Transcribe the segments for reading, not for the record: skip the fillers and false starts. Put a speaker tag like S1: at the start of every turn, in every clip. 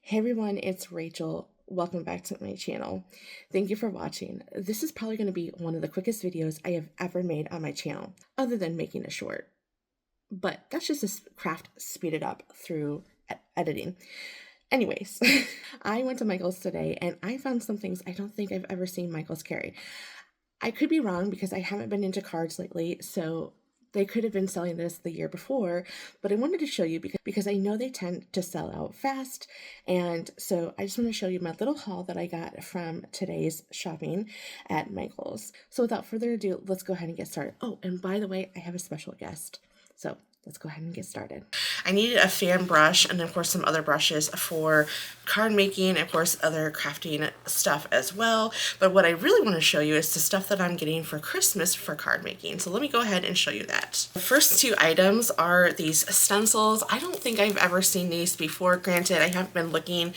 S1: Hey everyone, it's Rachel. Welcome back to my channel. Thank you for watching. This is probably going to be one of the quickest videos I have ever made on my channel, other than making a short. But that's just a craft speeded up through editing. Anyways, I went to Michael's today and I found some things I don't think I've ever seen Michael's carry. I could be wrong because I haven't been into cards lately, so they could have been selling this the year before, but I wanted to show you because I know they tend to sell out fast, and so I just want to show you my little haul that I got from today's shopping at Michael's. So without further ado, let's go ahead and get started. Oh, and by the way, I have a special guest, so let's go ahead and get started. I needed a fan brush and of course some other brushes for card making and of course other crafting stuff as well. But what I really want to show you is the stuff that I'm getting for Christmas for card making. So let me go ahead and show you that. The first two items are these stencils. I don't think I've ever seen these before. Granted, I haven't been looking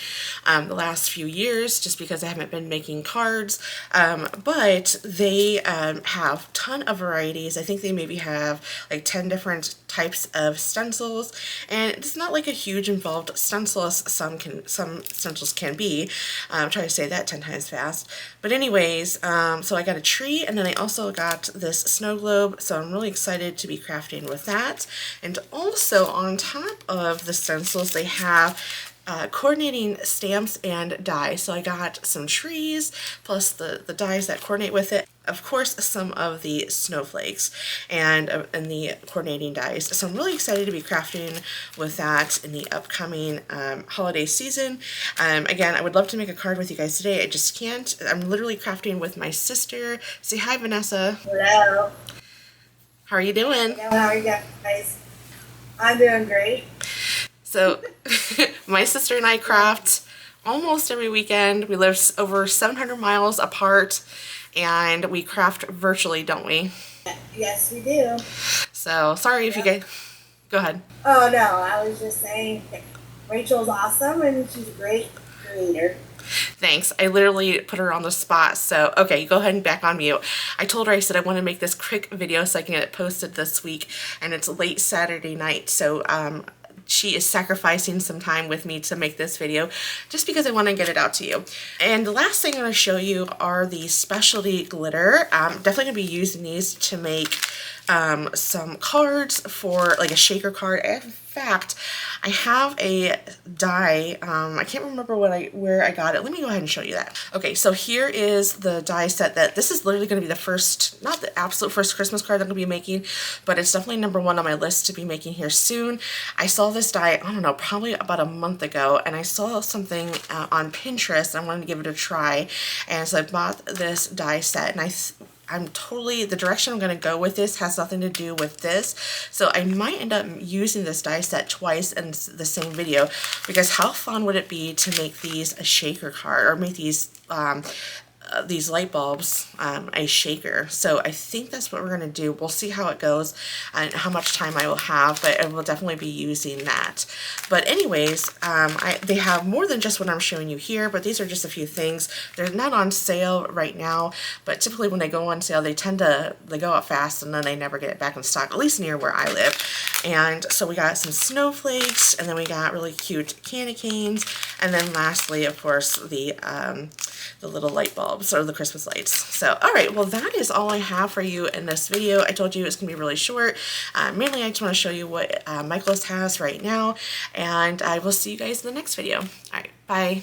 S1: the last few years just because I haven't been making cards, but they have a ton of varieties. I think they maybe have like 10 different types of stencils, and it's not like a huge involved stencil as some stencils can be. I'm trying to say that 10 times fast. But anyways, so I got a tree, and then I also got this snow globe, so I'm really excited to be crafting with that. And also on top of the stencils, they have coordinating stamps and dies. So I got some trees plus the dies that coordinate with it. Of course, some of the snowflakes and the coordinating dies. So I'm really excited to be crafting with that in the upcoming holiday season. Again, I would love to make a card with you guys today. I just can't. I'm literally crafting with my sister. Say hi, Vanessa.
S2: Hello.
S1: How are you doing?
S2: Hello, how are you guys? I'm doing great.
S1: So my sister and I craft almost every weekend. We live over 700 miles apart and we craft virtually, don't we?
S2: Yes, we do.
S1: So sorry if you guys, go ahead.
S2: Oh no, I was just saying Rachel's awesome and she's a great creator.
S1: Thanks. I literally put her on the spot. So, okay, go ahead and back on mute. I told her, I said I want to make this quick video so I can get it posted this week, and it's late Saturday night. So, she is sacrificing some time with me to make this video just because I want to get it out to you. And the last thing I'm going to show you are the specialty glitter. I'm definitely going to be using these to make some cards for like a shaker card. In fact, I have a die. I can't remember where I got it. Let me go ahead and show you that. Okay, so here is the die set that this is literally going to be the first, not the absolute first Christmas card that I'm going to be making, but it's definitely number one on my list to be making here soon. I saw this die, I don't know, probably about a month ago, and I saw something on Pinterest and I wanted to give it a try, and so I bought this die set, and I'm totally, the direction I'm going to go with this has nothing to do with this. So I might end up using this die set twice in the same video, because how fun would it be to make these a shaker card, or make these light bulbs a shaker. So I think that's what we're going to do. We'll see how it goes and how much time I will have, but I will definitely be using that. But anyways, they have more than just what I'm showing you here, but these are just a few things. They're not on sale right now, but typically when they go on sale, they go out fast and then they never get it back in stock, at least near where I live. And so we got some snowflakes, and then we got really cute candy canes, and then lastly, of course, the little light bulbs, or the Christmas lights. So, all right, well, that is all I have for you in this video. I told you it's gonna be really short. Mainly, I just want to show you what Michael's has right now, and I will see you guys in the next video. All right, bye.